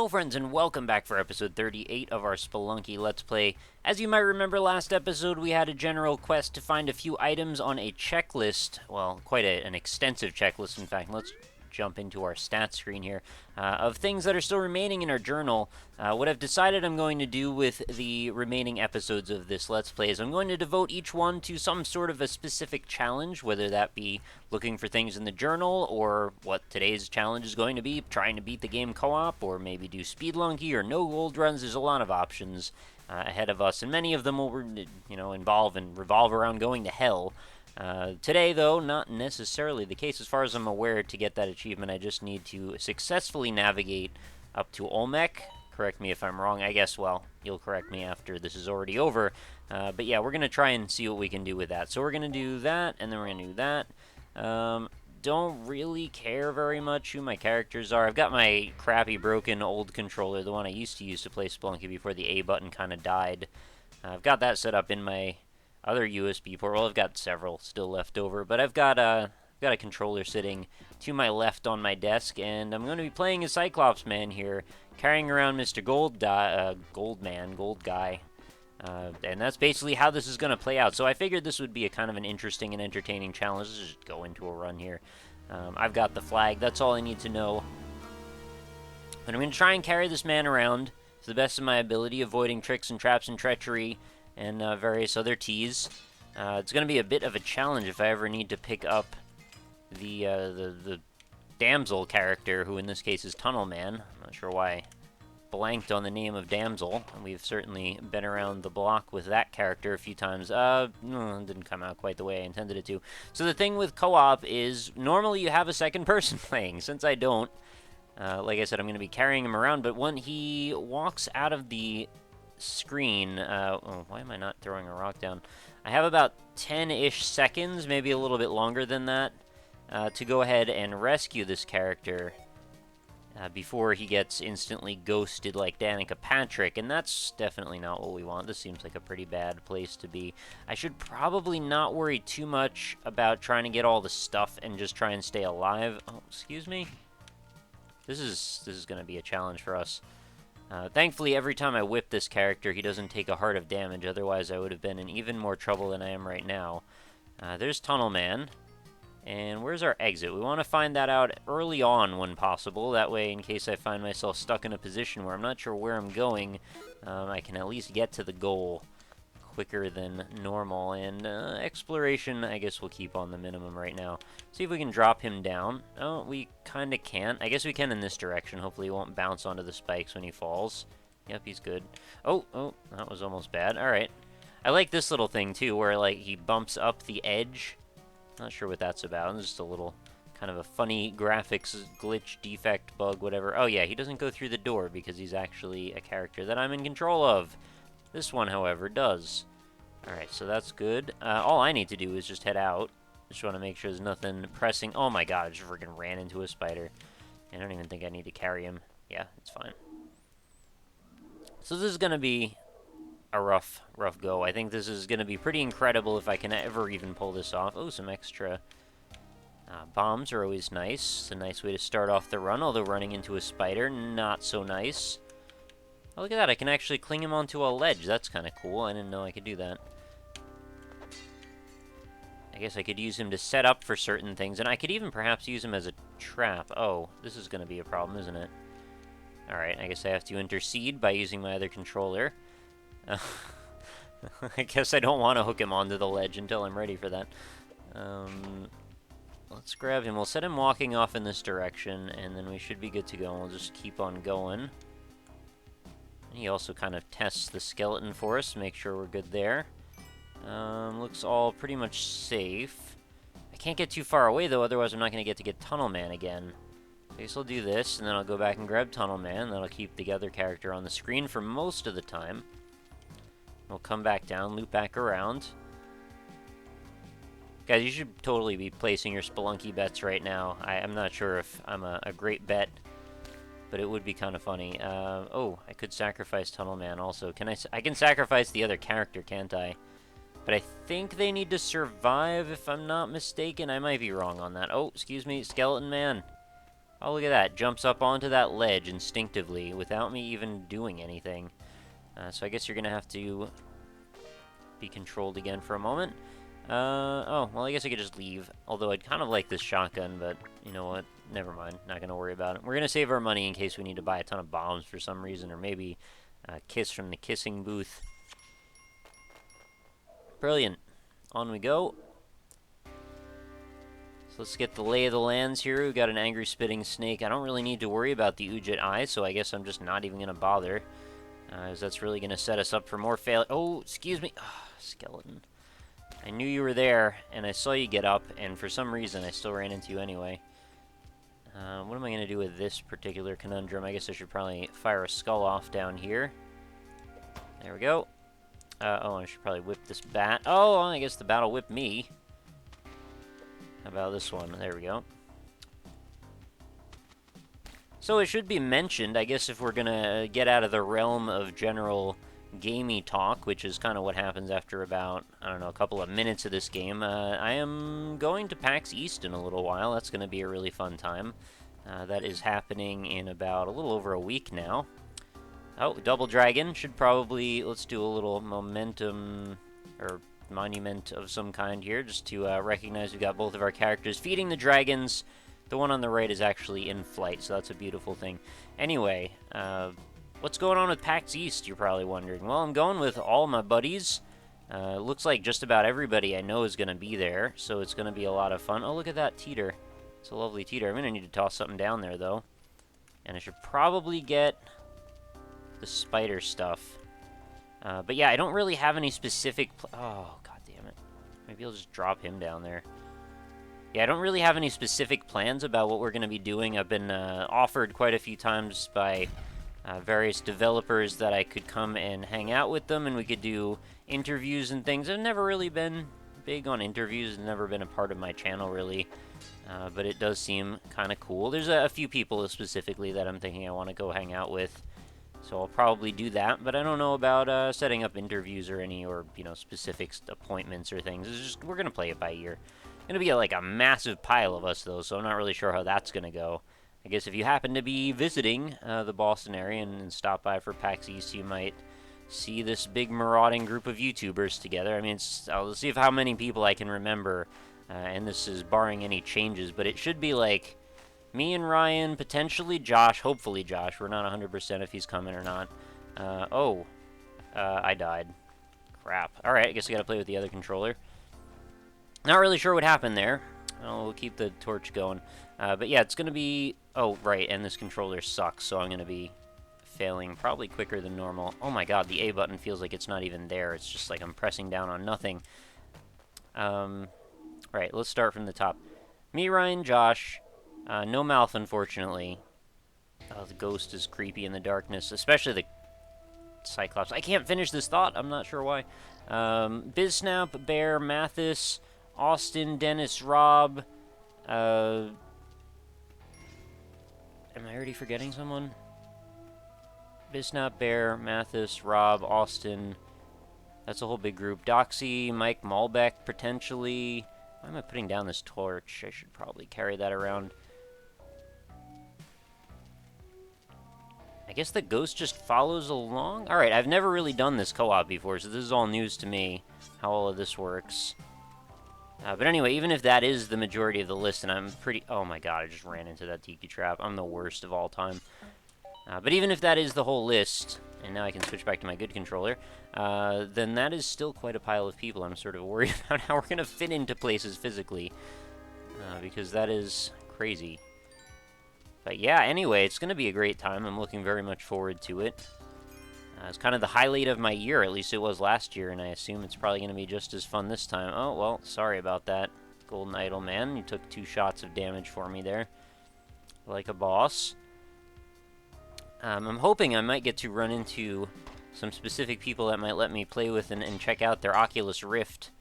Hello friends and welcome back for episode 38 of our Spelunky Let's Play. As you might remember last episode, we had a general quest to find a few items on a checklist. Well, quite an extensive checklist, in fact. Let's jump into our stats screen here of things that are still remaining in our journal. What I've decided I'm going to do with the remaining episodes of this Let's Play is I'm going to devote each one to some sort of a specific challenge, whether that be looking for things in the journal, or what today's challenge is going to be, trying to beat the game co-op, or maybe do Spelunky or no gold runs. There's a lot of options ahead of us, and many of them will, involve and revolve around going to hell. Today, though, not necessarily the case. As far as I'm aware, to get that achievement, I just need to successfully navigate up to Olmec. Correct me if I'm wrong. I guess, well, you'll correct me after this is already over. But yeah, we're going to try and see what we can do with that. So we're going to do that, and then we're going to do that. Don't really care very much who my characters are. I've got my crappy, broken, old controller, the one I used to use to play Spelunky before the A button kind of died. I've got that set up in my other USB port. Well, I've got several still left over, but I've got a controller sitting to my left on my desk, and I'm going to be playing as Cyclops Man here, carrying around Mr. Gold Guy, and that's basically how this is going to play out. So I figured this would be a kind of an interesting and entertaining challenge. Let's just go into a run here. I've got the flag. That's all I need to know. But I'm going to try and carry this man around to the best of my ability, avoiding tricks and traps and treachery and various other teas. It's going to be a bit of a challenge if I ever need to pick up the damsel character, who in this case is Tunnel Man. I'm not sure why I blanked on the name of damsel. We've certainly been around the block with that character a few times. No, it didn't come out quite the way I intended it to. So the thing with co-op is normally you have a second person playing. Since I don't, like I said, I'm going to be carrying him around, but when he walks out of the screen, why am I not throwing a rock down? I have about 10-ish seconds, maybe a little bit longer than that, to go ahead and rescue this character before he gets instantly ghosted like Danica Patrick, and that's definitely not what we want. This seems like a pretty bad place to be. I should probably not worry too much about trying to get all the stuff and just try and stay alive. Oh, excuse me? This is going to be a challenge for us. Thankfully, every time I whip this character, he doesn't take a heart of damage. Otherwise, I would have been in even more trouble than I am right now. There's Tunnel Man. And where's our exit? We want to find that out early on when possible. That way, in case I find myself stuck in a position where I'm not sure where I'm going, I can at least get to the goal quicker than normal. And exploration, I guess we'll keep on the minimum right now. See if we can drop him down. Oh, we kind of can't. I guess we can in this direction. Hopefully he won't bounce onto the spikes when he falls. Yep, he's good. Oh, that was almost bad. Alright. I like this little thing, too, where, like, he bumps up the edge. Not sure what that's about. It's just a little kind of a funny graphics glitch, defect, bug, whatever. Oh, yeah, he doesn't go through the door because he's actually a character that I'm in control of. This one, however, does. Alright, so that's good. All I need to do is just head out. Just want to make sure there's nothing pressing. Oh my god, I just freaking ran into a spider. I don't even think I need to carry him. Yeah, it's fine. So this is going to be a rough go. I think this is going to be pretty incredible if I can ever even pull this off. Oh, some extra bombs are always nice. It's a nice way to start off the run, although running into a spider, not so nice. Oh, look at that. I can actually cling him onto a ledge. That's kind of cool. I didn't know I could do that. I guess I could use him to set up for certain things, and I could even perhaps use him as a trap. Oh, this is going to be a problem, isn't it? Alright, I guess I have to intercede by using my other controller. I guess I don't want to hook him onto the ledge until I'm ready for that. Let's grab him. We'll set him walking off in this direction, and then we should be good to go. We'll just keep on going. And he also kind of tests the skeleton for us to make sure we're good there. Looks all pretty much safe. I can't get too far away, though, otherwise I'm not going to get Tunnel Man again. I guess I'll do this, and then I'll go back and grab Tunnel Man. That'll keep the other character on the screen for most of the time. We'll come back down, loop back around. Guys, you should totally be placing your Spelunky bets right now. I'm not sure if I'm a great bet, but it would be kind of funny. Oh, I could sacrifice Tunnel Man also. I can sacrifice the other character, can't I? But I think they need to survive, if I'm not mistaken. I might be wrong on that. Oh, excuse me, Skeleton Man. Oh, look at that. Jumps up onto that ledge instinctively without me even doing anything. So I guess you're going to have to be controlled again for a moment. Oh, well, I guess I could just leave. Although I'd kind of like this shotgun, but you know what? Never mind. Not going to worry about it. We're going to save our money in case we need to buy a ton of bombs for some reason, or maybe a kiss from the kissing booth. Brilliant. On we go. So let's get the lay of the lands here. We've got an angry spitting snake. I don't really need to worry about the Ujit Eye, so I guess I'm just not even going to bother. As that's really going to set us up for more fail. Oh, excuse me. Oh, skeleton. I knew you were there, and I saw you get up, and for some reason I still ran into you anyway. What am I going to do with this particular conundrum? I guess I should probably fire a skull off down here. There we go. Oh, I should probably whip this bat. Oh, I guess the bat will whip me. How about this one? There we go. So it should be mentioned, I guess if we're going to get out of the realm of general gamey talk, which is kind of what happens after about, I don't know, a couple of minutes of this game, I am going to PAX East in a little while. That's going to be a really fun time. That is happening in about a little over a week now. Oh, Double Dragon should probably, let's do a little momentum, or monument of some kind here, just to recognize we've got both of our characters feeding the dragons. The one on the right is actually in flight, so that's a beautiful thing. Anyway, what's going on with PAX East, you're probably wondering? Well, I'm going with all my buddies. Looks like just about everybody I know is going to be there, so it's going to be a lot of fun. Oh, look at that teeter. It's a lovely teeter. I'm going to need to toss something down there, though. And I should probably get the spider stuff. But yeah, I don't really have any specific... Oh, god damn it. Maybe I'll just drop him down there. Yeah, I don't really have any specific plans about what we're going to be doing. I've been offered quite a few times by various developers that I could come and hang out with them and we could do interviews and things. I've never really been big on interviews. It's never been a part of my channel, really. But it does seem kind of cool. There's a few people specifically that I'm thinking I want to go hang out with. So I'll probably do that, but I don't know about setting up interviews or any, or, you know, specific appointments or things. It's just, we're going to play it by ear. Going to be like a massive pile of us, though, so I'm not really sure how that's going to go. I guess if you happen to be visiting the Boston area and stop by for PAX East, you might see this big marauding group of YouTubers together. I mean, I'll see if how many people I can remember, and this is barring any changes, but it should be like me and Ryan, potentially Josh, hopefully Josh. We're not 100% if he's coming or not. I died. Crap. Alright, I guess I gotta play with the other controller. Not really sure what happened there. We'll keep the torch going. But yeah, it's gonna be... Oh, right, and this controller sucks, so I'm gonna be failing probably quicker than normal. Oh my god, the A button feels like it's not even there. It's just like I'm pressing down on nothing. Right, let's start from the top. Me, Ryan, Josh... no mouth, unfortunately. Oh, the ghost is creepy in the darkness, especially the Cyclops. I can't finish this thought. I'm not sure why. Biznap, Bear, Mathis, Austin, Dennis, Rob. Am I already forgetting someone? Biznap, Bear, Mathis, Rob, Austin. That's a whole big group. Doxy, Mike Malbec, potentially. Why am I putting down this torch? I should probably carry that around. I guess the ghost just follows along? Alright, I've never really done this co-op before, so this is all news to me, how all of this works. But anyway, even if that is the majority of the list, and I'm pretty... Oh my god, I just ran into that tiki trap. I'm the worst of all time. But even if that is the whole list, and now I can switch back to my good controller, then that is still quite a pile of people. I'm sort of worried about how we're going to fit into places physically, because that is crazy. But yeah, anyway, it's going to be a great time. I'm looking very much forward to it. It's kind of the highlight of my year, at least it was last year, and I assume it's probably going to be just as fun this time. Oh, well, sorry about that, Golden Idol Man. You took 2 shots of damage for me there. Like a boss. I'm hoping I might get to run into some specific people that might let me play with and check out their Oculus Rift,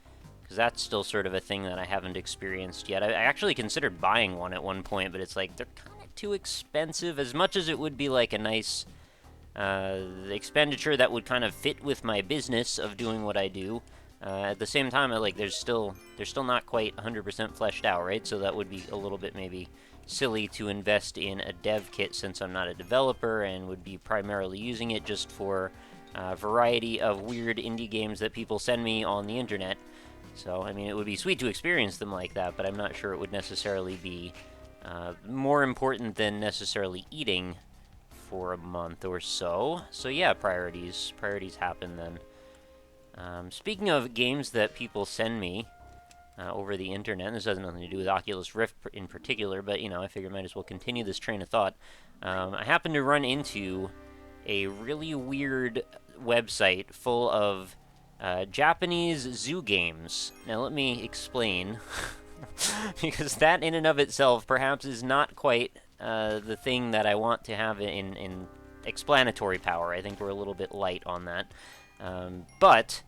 because that's still sort of a thing that I haven't experienced yet. I actually considered buying one at one point, but it's like, they're kind of too expensive. As much as it would be like a nice expenditure that would kind of fit with my business of doing what I do, at the same time, they're still not quite 100% fleshed out, right? So that would be a little bit maybe silly to invest in a dev kit since I'm not a developer and would be primarily using it just for a variety of weird indie games that people send me on the internet. So, I mean, it would be sweet to experience them like that, but I'm not sure it would necessarily be more important than necessarily eating for a month or so. So yeah, priorities happen then. Speaking of games that people send me over the internet, and this has nothing to do with Oculus Rift in particular, but, you know, I figured I might as well continue this train of thought. I happened to run into a really weird website full of Japanese zoo games. Now, let me explain, because that in and of itself perhaps is not quite the thing that I want to have in explanatory power. I think we're a little bit light on that. But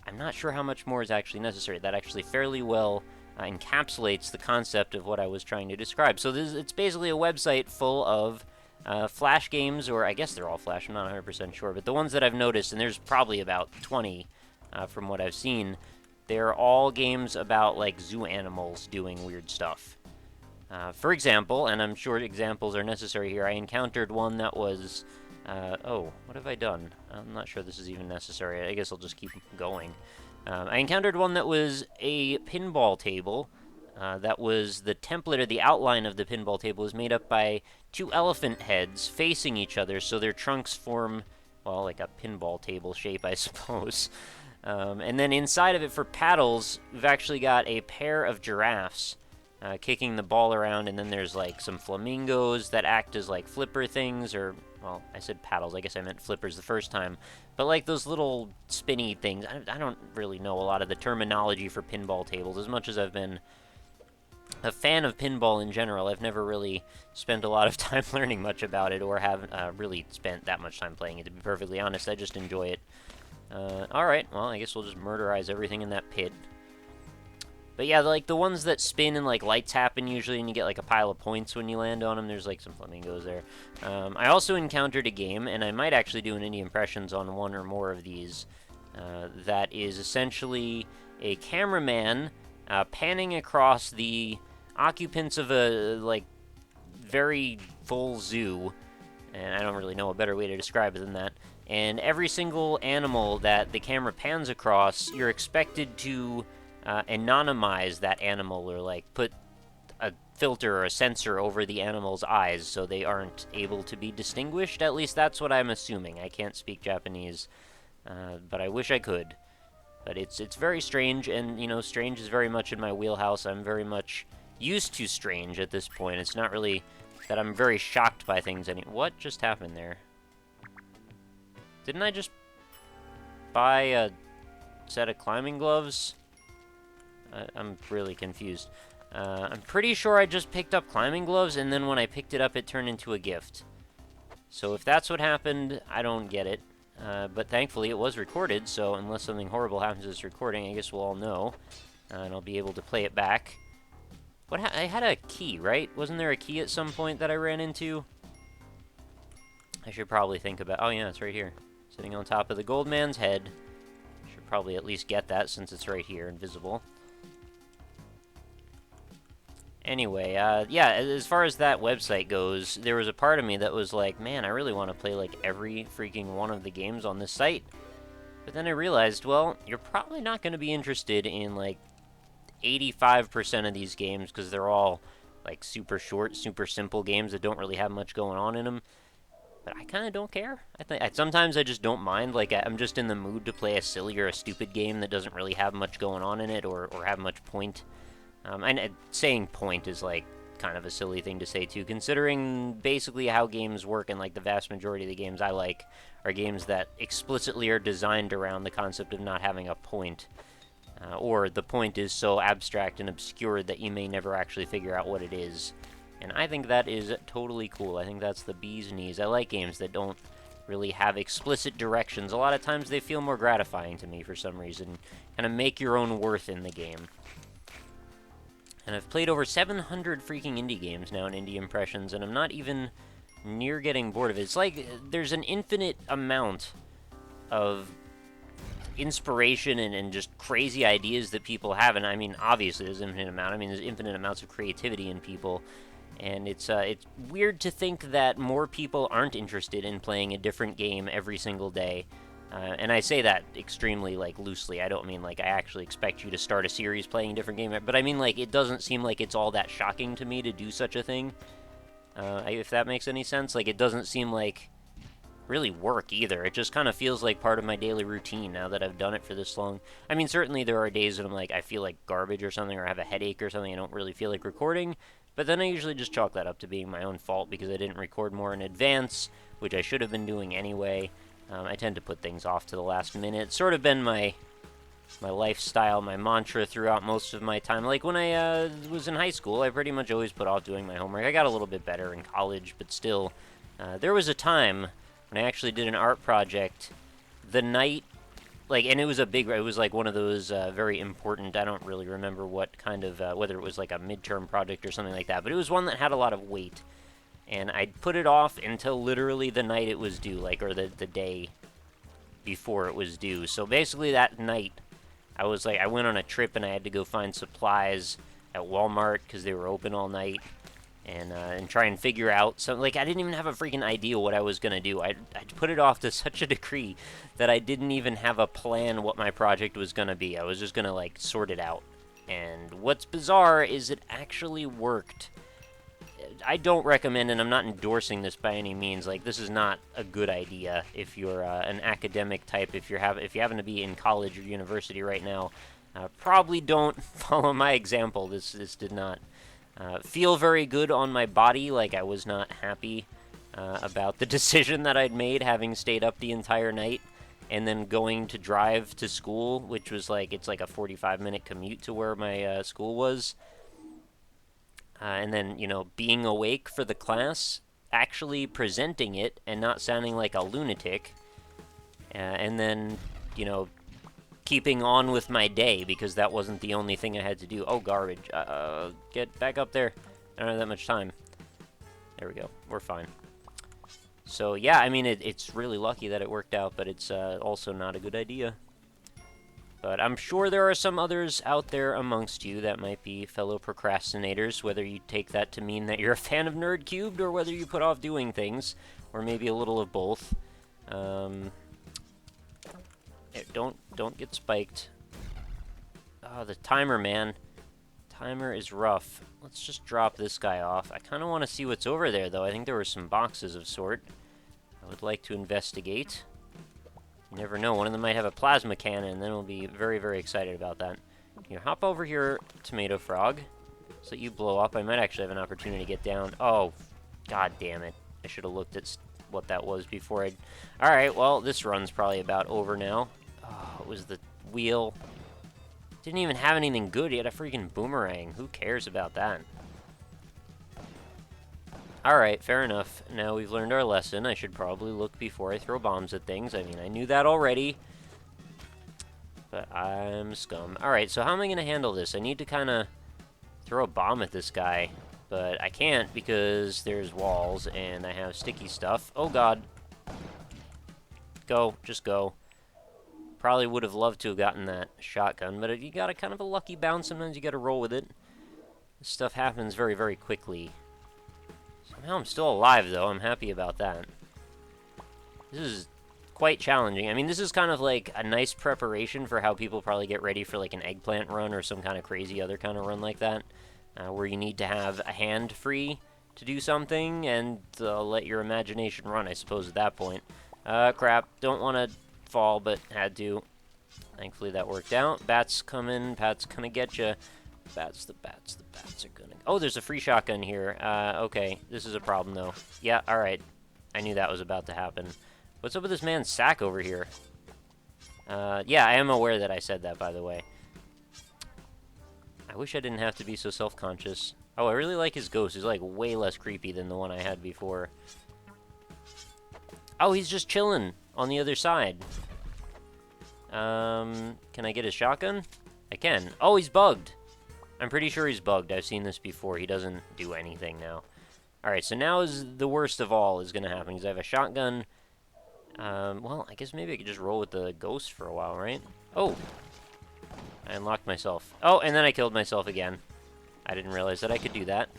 I'm not sure how much more is actually necessary. That actually fairly well encapsulates the concept of what I was trying to describe. So it's basically a website full of Flash games, or I guess they're all Flash, I'm not 100% sure, but the ones that I've noticed, and there's probably about 20 from what I've seen, they're all games about, like, zoo animals doing weird stuff. For example, and I'm sure examples are necessary here, I encountered one that was... oh, what have I done? I'm not sure this is even necessary. I guess I'll just keep going. I encountered one that was a pinball table. That was the template, or the outline of the pinball table was made up by two elephant heads facing each other, so their trunks form, well, like a pinball table shape, I suppose. And then inside of it, for paddles, we've actually got a pair of giraffes kicking the ball around, and then there's, like, some flamingos that act as, like, flipper things, or, well, I said paddles, I guess I meant flippers the first time, but, like, those little spinny things. I don't really know a lot of the terminology for pinball tables. As much as I've been a fan of pinball in general, I've never really spent a lot of time learning much about it, or have really spent that much time playing it, to be perfectly honest. I just enjoy it. Alright, well, I guess we'll just murderize everything in that pit. But yeah, like, the ones that spin and, like, lights happen usually, and you get, like, a pile of points when you land on them. There's, like, some flamingos there. I also encountered a game, and I might actually do an indie impressions on one or more of these, that is essentially a cameraman panning across the occupants of a, like, very full zoo, and I don't really know a better way to describe it than that. And every single animal that the camera pans across, you're expected to anonymize that animal, or, like, put a filter or a sensor over the animal's eyes so they aren't able to be distinguished. At least that's what I'm assuming. I can't speak Japanese, but I wish I could. But it's very strange, and, you know, strange is very much in my wheelhouse. I'm very much used to strange at this point. It's not really that I'm very shocked by things What just happened there? Didn't I just buy a set of climbing gloves? I'm really confused. I'm pretty sure I just picked up climbing gloves, and then when I picked it up, it turned into a gift. So if that's what happened, I don't get it. But thankfully, it was recorded, so unless something horrible happens to this recording, I guess we'll all know. And I'll be able to play it back. I had a key, right? Wasn't there a key at some point that I ran into? I should probably think about... Oh, yeah, it's right here. Sitting on top of the gold man's head. Should probably at least get that, since it's right here, invisible. Anyway, yeah, as far as that website goes, there was a part of me that was like, man, I really want to play, like, every freaking one of the games on this site. But then I realized, well, you're probably not going to be interested in, like, 85% of these games, because they're all, like, super short, super simple games that don't really have much going on in them. But I kind of don't care. Sometimes I just don't mind. Like, I'm just in the mood to play a silly or a stupid game that doesn't really have much going on in it, or have much point. And saying point is, like, kind of a silly thing to say, too, considering basically how games work, and, like, the vast majority of the games I like are games that explicitly are designed around the concept of not having a point. Or the point is so abstract and obscured that you may never actually figure out what it is. And I think that is totally cool. I think that's the bee's knees. I like games that don't really have explicit directions. A lot of times they feel more gratifying to me for some reason. Kind of make your own worth in the game. And I've played over 700 freaking indie games now in Indie Impressions, and I'm not even near getting bored of it. It's like there's an infinite amount of inspiration and just crazy ideas that people have, and I mean, obviously there's an infinite amount. I mean, there's infinite amounts of creativity in people. And it's weird to think that more people aren't interested in playing a different game every single day. And I say that extremely, like, loosely. I don't mean, like, I actually expect you to start a series playing a different game. But I mean, like, it doesn't seem like it's all that shocking to me to do such a thing. If that makes any sense. Like, it doesn't seem like really work either. It just kind of feels like part of my daily routine now that I've done it for this long. I mean, certainly there are days when I'm like, I feel like garbage or something, or I have a headache or something, I don't really feel like recording. But then I usually just chalk that up to being my own fault because I didn't record more in advance, which I should have been doing anyway. I tend to put things off to the last minute. It's sort of been my lifestyle, my mantra throughout most of my time. Like when I was in high school, I pretty much always put off doing my homework. I got a little bit better in college, but still, there was a time when I actually did an art project the night, like, and it was it was like one of those very important, I don't really remember what kind of, whether it was like a midterm project or something like that, but it was one that had a lot of weight. And I'd put it off until literally the night it was due, like, or the day before it was due. So basically that night, I went on a trip and I had to go find supplies at Walmart because they were open all night, and try and figure out something. Like, I didn't even have a freaking idea what I was going to do. I'd put it off to such a degree that I didn't even have a plan what my project was going to be. I was just going to, like, sort it out. And what's bizarre is it actually worked. I don't recommend, and I'm not endorsing this by any means. Like, this is not a good idea if you're an academic type. If you happen to be in college or university right now, probably don't follow my example. This did not feel very good on my body. Like, I was not happy about the decision that I'd made, having stayed up the entire night and then going to drive to school, which was like, it's like a 45-minute commute to where my school was. And then, being awake for the class, actually presenting it and not sounding like a lunatic. And then, keeping on with my day because that wasn't the only thing I had to do. Oh, garbage. Get back up there. I don't have that much time. There we go. We're fine. So, yeah, I mean, it's really lucky that it worked out, but it's also not a good idea. But I'm sure there are some others out there amongst you that might be fellow procrastinators, whether you take that to mean that you're a fan of Nerd Cubed or whether you put off doing things, or maybe a little of both. Don't get spiked. Oh, the timer, man. Timer is rough. Let's just drop this guy off. I kind of want to see what's over there, though. I think there were some boxes of sort. I would like to investigate. You never know, one of them might have a plasma cannon, and then we'll be very, very excited about that. Here, hop over here, Tomato Frog, so that you blow up. I might actually have an opportunity to get down. Oh, god damn it. I should have looked at what that was before I... Alright, well, this run's probably about over now. Oh, it was the wheel. Didn't even have anything good. He had a freaking boomerang. Who cares about that? Alright, fair enough. Now we've learned our lesson. I should probably look before I throw bombs at things. I mean, I knew that already. But I'm scum. Alright, so how am I going to handle this? I need to kind of throw a bomb at this guy. But I can't because there's walls and I have sticky stuff. Oh god. Go. Just go. Probably would have loved to have gotten that shotgun, but you got a kind of a lucky bounce. Sometimes you got to roll with it. This stuff happens very, very quickly. Somehow I'm still alive, though. I'm happy about that. This is quite challenging. I mean, this is kind of like a nice preparation for how people probably get ready for like an eggplant run or some kind of crazy other kind of run like that, where you need to have a hand free to do something and let your imagination run, I suppose, at that point. Crap. Don't want to fall, but had to. Thankfully, that worked out. Bats coming. Bats gonna get you. The bats are gonna... Oh, there's a free shotgun here. Okay. This is a problem, though. Yeah, alright. I knew that was about to happen. What's up with this man's sack over here? Yeah, I am aware that I said that, by the way. I wish I didn't have to be so self-conscious. Oh, I really like his ghost. He's, like, way less creepy than the one I had before. Oh, he's just chilling on the other side. Can I get his shotgun? I can. Oh, he's bugged. I'm pretty sure he's bugged. I've seen this before. He doesn't do anything now. Alright, so now is the worst of all is going to happen, because I have a shotgun. Well, I guess maybe I could just roll with the ghost for a while, right? Oh! I unlocked myself. Oh, and then I killed myself again. I didn't realize that I could do that.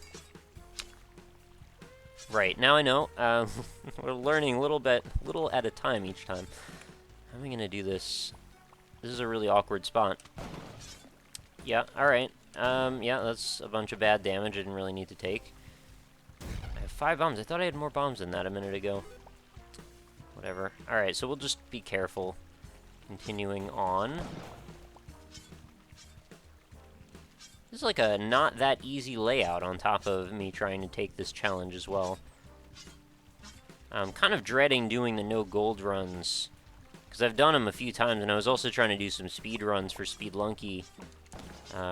Right, now I know. We're learning a little at a time each time. How am I gonna do this? This is a really awkward spot. Yeah, alright. Yeah, that's a bunch of bad damage I didn't really need to take. I have 5 bombs. I thought I had more bombs than that a minute ago. Whatever. Alright, so we'll just be careful. Continuing on. This is like a not that easy layout on top of me trying to take this challenge as well. I'm kind of dreading doing the no gold runs, because I've done them a few times, and I was also trying to do some speed runs for Spelunky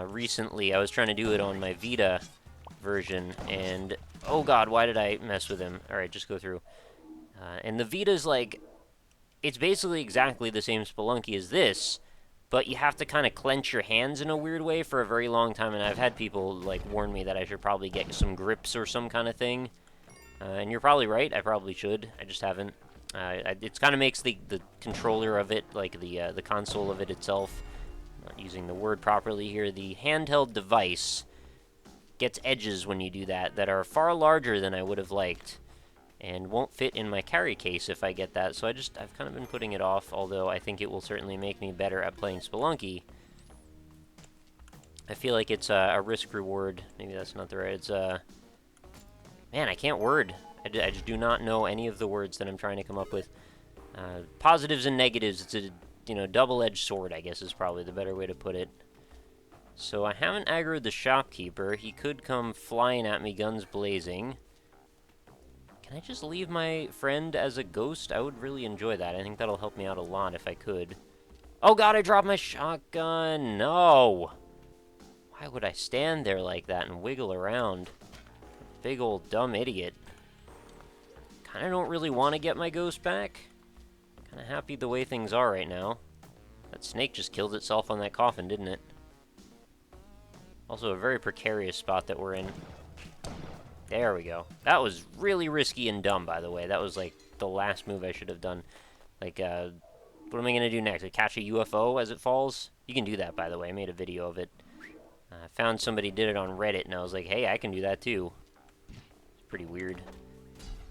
recently. I was trying to do it on my Vita version, and oh god, why did I mess with him? Alright, just go through. And the Vita's like, it's basically exactly the same Spelunky as this, but you have to kind of clench your hands in a weird way for a very long time, and I've had people like warn me that I should probably get some grips or some kind of thing. And you're probably right, I probably should. I just haven't. It kind of makes the controller of it, like the console of it itself, not using the word properly here, the handheld device gets edges when you do that are far larger than I would have liked, and won't fit in my carry case if I get that, so I've kind of been putting it off, although I think it will certainly make me better at playing Spelunky. I feel like it's a risk-reward. Maybe that's not the right, it's man, I can't word. I just do not know any of the words that I'm trying to come up with. Positives and negatives, it's a, you know, double-edged sword, I guess is probably the better way to put it. So I haven't aggroed the shopkeeper. He could come flying at me, guns blazing. Can I just leave my friend as a ghost? I would really enjoy that. I think that'll help me out a lot if I could. Oh god, I dropped my shotgun! No! Why would I stand there like that and wiggle around? Big old dumb idiot. Kinda don't really want to get my ghost back. Kinda happy the way things are right now. That snake just killed itself on that coffin, didn't it? Also a very precarious spot that we're in. There we go. That was really risky and dumb, by the way. That was like the last move I should have done. Like, what am I gonna do next? Catch a UFO as it falls? You can do that, by the way. I made a video of it. I found somebody did it on Reddit, and I was like, hey, I can do that too. Pretty weird.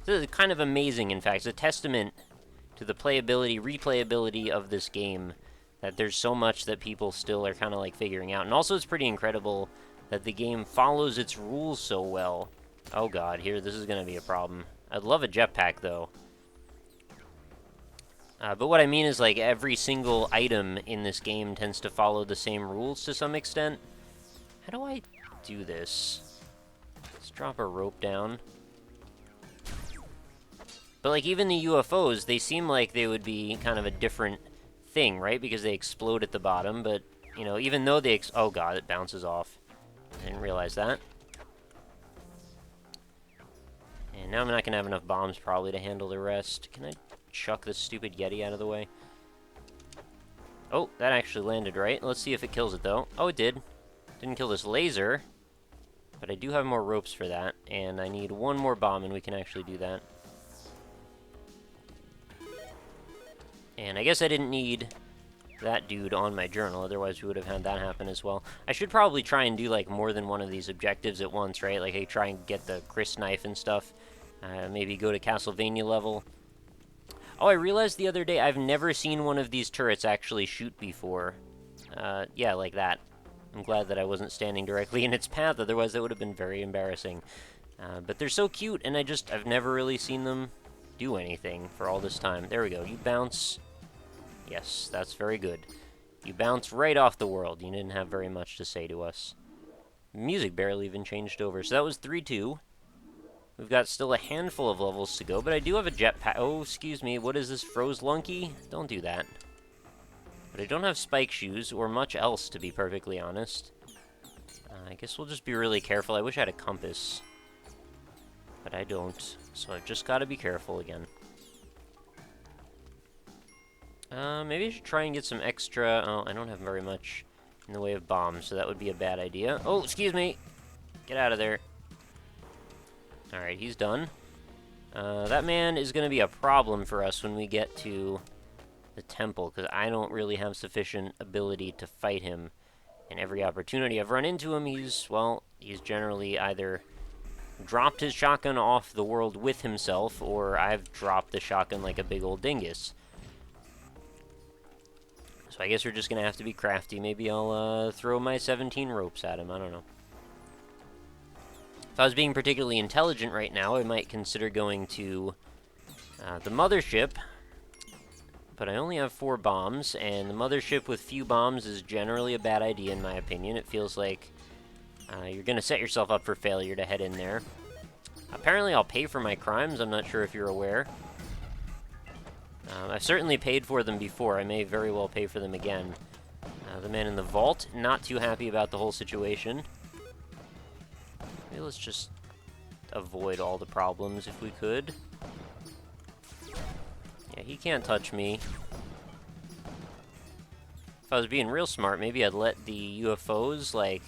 This is kind of amazing, in fact. It's a testament to the playability, replayability of this game, that there's so much that people still are kind of like figuring out. And also it's pretty incredible that the game follows its rules so well. Oh god, here, this is going to be a problem. I'd love a jetpack, though. But what I mean is, like, every single item in this game tends to follow the same rules to some extent. How do I do this? Let's drop a rope down. But, like, even the UFOs, they seem like they would be kind of a different thing, right? Because they explode at the bottom, but, you know, even though they oh god, it bounces off. I didn't realize that. And now I'm not going to have enough bombs, probably, to handle the rest. Can I chuck this stupid Yeti out of the way? Oh, that actually landed right. Let's see if it kills it, though. Oh, it did. Didn't kill this laser. But I do have more ropes for that, and I need one more bomb, and we can actually do that. And I guess I didn't need that dude on my journal, otherwise we would have had that happen as well. I should probably try and do, like, more than one of these objectives at once, right? Like, I try and get the Chris knife and stuff. Maybe go to Castlevania level. Oh, I realized the other day I've never seen one of these turrets actually shoot before. Yeah, like that. I'm glad that I wasn't standing directly in its path, otherwise that would have been very embarrassing. But they're so cute, and I've never really seen them do anything for all this time. There we go. You bounce. Yes, that's very good. You bounce right off the world. You didn't have very much to say to us. Music barely even changed over. So that was 3-2. We've got still a handful of levels to go, but I do have a jetpack. Oh, excuse me. What is this, Frozelunky? Don't do that. But I don't have spike shoes or much else, to be perfectly honest. I guess we'll just be really careful. I wish I had a compass. But I don't. So I've just got to be careful again. Maybe I should try and get some extra... Oh, I don't have very much in the way of bombs, so that would be a bad idea. Oh, excuse me! Get out of there. Alright, he's done. That man is going to be a problem for us when we get to the temple, because I don't really have sufficient ability to fight him. And every opportunity I've run into him, he's generally either dropped his shotgun off the world with himself, or I've dropped the shotgun like a big old dingus. So I guess we're just gonna have to be crafty. Maybe I'll throw my 17 ropes at him. I don't know. If I was being particularly intelligent right now, I might consider going to the mothership. But I only have 4 bombs, and the mothership with few bombs is generally a bad idea in my opinion. It feels like you're gonna set yourself up for failure to head in there. Apparently I'll pay for my crimes. I'm not sure if you're aware. I've certainly paid for them before. I may very well pay for them again. The man in the vault, not too happy about the whole situation. Maybe let's just avoid all the problems if we could. Yeah, he can't touch me. If I was being real smart, maybe I'd let the UFOs, like...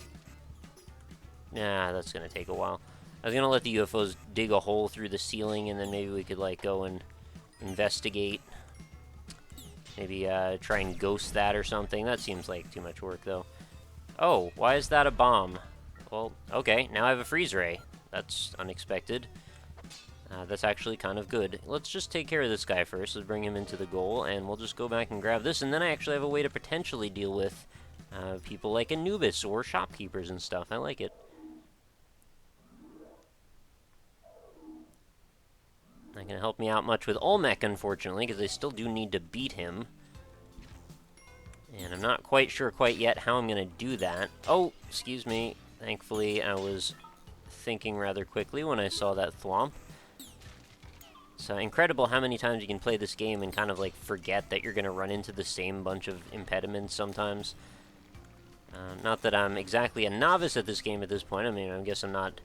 Nah, that's gonna take a while. I was gonna let the UFOs dig a hole through the ceiling, and then maybe we could, like, go and investigate. Maybe try and ghost that or something. That seems like too much work, though. Oh, why is that a bomb? Well, okay, now I have a freeze ray. That's unexpected. That's actually kind of good. Let's just take care of this guy first. Let's bring him into the goal, and we'll just go back and grab this, and then I actually have a way to potentially deal with people like Anubis or shopkeepers and stuff. I like it. Not gonna help me out much with Olmec, unfortunately, because I still do need to beat him. And I'm not quite sure quite yet how I'm gonna do that. Oh, excuse me. Thankfully, I was thinking rather quickly when I saw that thwomp. It's incredible how many times you can play this game and kind of, like, forget that you're gonna run into the same bunch of impediments sometimes. Not that I'm exactly a novice at this game at this point. I mean, I guess I'm not,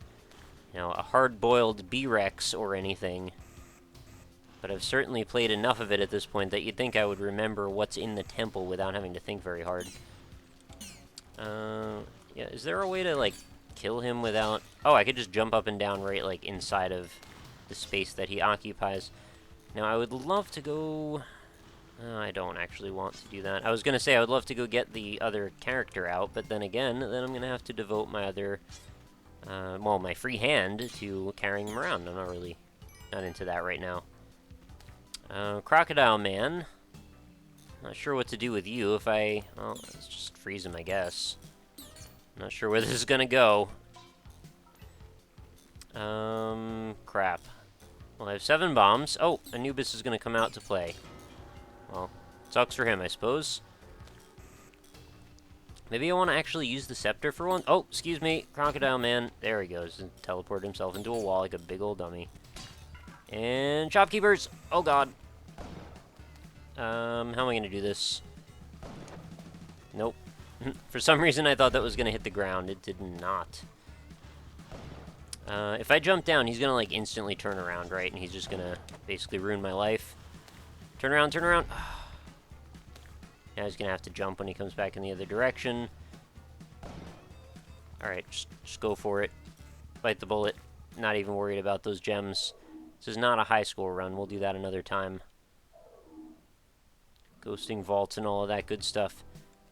you know, a hard-boiled B-Rex or anything. But I've certainly played enough of it at this point that you'd think I would remember what's in the temple without having to think very hard. Yeah, is there a way to, like, kill him without... Oh, I could just jump up and down right, like, inside of the space that he occupies. Now, I would love to go... I don't actually want to do that. I was going to say I would love to go get the other character out, but then again, then I'm going to have to devote my other... well, my free hand to carrying him around. I'm not into that right now. Crocodile Man. Not sure what to do with you if I... Well, let's just freeze him, I guess. Not sure where this is gonna go. Crap. Well, I have 7 bombs. Oh, Anubis is gonna come out to play. Well, sucks for him, I suppose. Maybe I want to actually use the scepter for one. Oh, excuse me, Crocodile Man. There he goes, and teleported himself into a wall like a big old dummy. And shopkeepers! Oh god. How am I gonna do this? Nope. For some reason I thought that was gonna hit the ground. It did not. If I jump down, he's gonna, like, instantly turn around, right? And he's just gonna basically ruin my life. Turn around, turn around! Now he's gonna have to jump when he comes back in the other direction. Alright, just go for it. Bite the bullet. Not even worried about those gems. This is not a high score run. We'll do that another time. Ghosting vaults and all of that good stuff.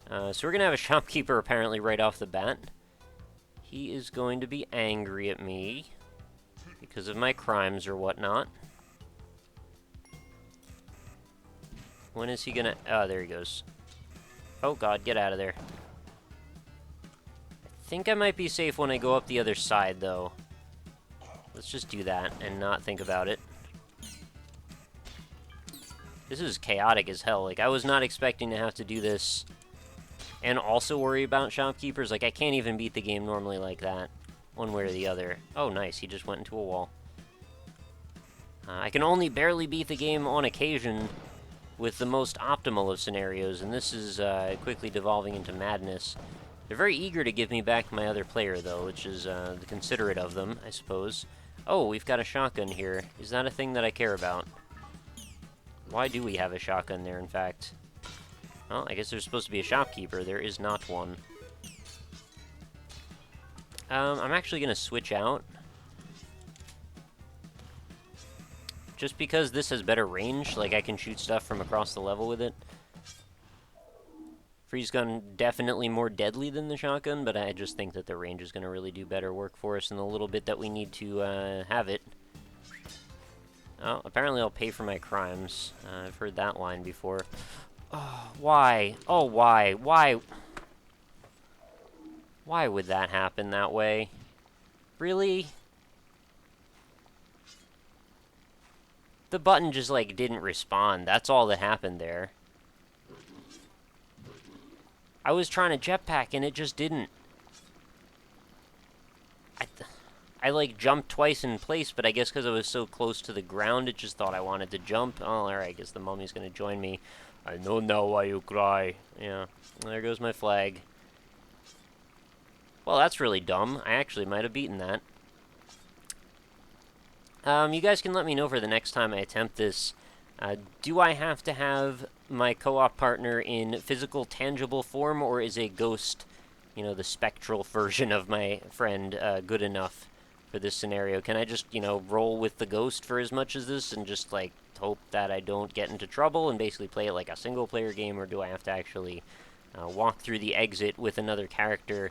So we're going to have a shopkeeper apparently right off the bat. He is going to be angry at me because of my crimes or whatnot. When is he going to... Oh, there he goes. Oh, God, get out of there. I think I might be safe when I go up the other side, though. Let's just do that and not think about it. This is chaotic as hell. Like, I was not expecting to have to do this and also worry about shopkeepers. Like, I can't even beat the game normally like that, one way or the other. Oh, nice. He just went into a wall. I can only barely beat the game on occasion with the most optimal of scenarios, and this is quickly devolving into madness. They're very eager to give me back my other player, though, which is considerate of them, I suppose. Oh, we've got a shotgun here. Is that a thing that I care about? Why do we have a shotgun there, in fact? Well, I guess there's supposed to be a shopkeeper. There is not one. I'm actually going to switch out. Just because this has better range, like I can shoot stuff from across the level with it. Freeze gun definitely more deadly than the shotgun, but I just think that the range is going to really do better work for us in the little bit that we need to have it. Oh, apparently I'll pay for my crimes. I've heard that line before. Oh, why? Oh, why? Why? Why would that happen that way? Really? The button just, like, didn't respond. That's all that happened there. I was trying to jetpack and it just didn't. I like, jumped twice in place, but I guess because I was so close to the ground, it just thought I wanted to jump. Oh, alright, I guess the mummy's gonna join me. I know now why you cry. Yeah, there goes my flag. Well, that's really dumb. I actually might have beaten that. You guys can let me know for the next time I attempt this. Do I have to have my co-op partner in physical, tangible form, or is a ghost, you know, the spectral version of my friend, good enough for this scenario? Can I just, you know, roll with the ghost for as much as this and just, like, hope that I don't get into trouble and basically play it like a single-player game, or do I have to actually walk through the exit with another character?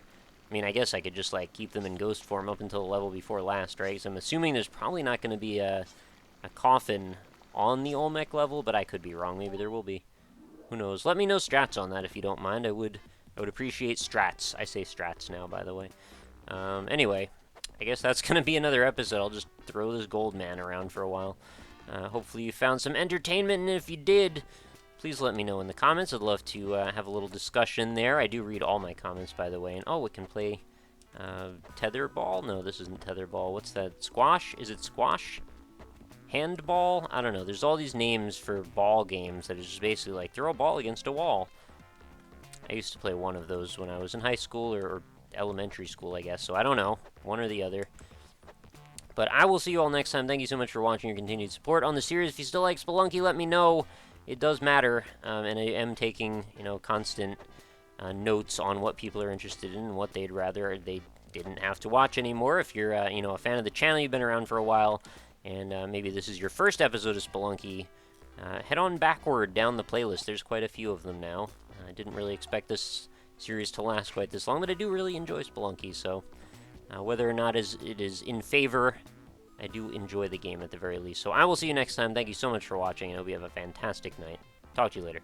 I mean, I guess I could just, like, keep them in ghost form up until the level before last, right? So I'm assuming there's probably not going to be a coffin on the Olmec level, but I could be wrong. Maybe there will be. Who knows? Let me know strats on that if you don't mind. I would appreciate strats. I say strats now, by the way. Anyway, I guess that's going to be another episode. I'll just throw this gold man around for a while. Hopefully you found some entertainment, and if you did, please let me know in the comments. I'd love to have a little discussion there. I do read all my comments, by the way. And oh, we can play tetherball? No, this isn't tetherball. What's that? Squash? Is it squash? Handball? I don't know. There's all these names for ball games that is just basically like throw a ball against a wall. I used to play one of those when I was in high school or elementary school, I guess. So I don't know. One or the other. But I will see you all next time. Thank you so much for watching, your continued support on the series. If you still like Spelunky, let me know. It does matter, and I am taking, you know, constant notes on what people are interested in and what they'd rather they didn't have to watch anymore. If you're, you know, a fan of the channel, you've been around for a while, and maybe this is your first episode of Spelunky, head on backward down the playlist. There's quite a few of them now. I didn't really expect this series to last quite this long, but I do really enjoy Spelunky, so whether or not it is in favor, I do enjoy the game at the very least. So I will see you next time. Thank you so much for watching. I hope you have a fantastic night. Talk to you later.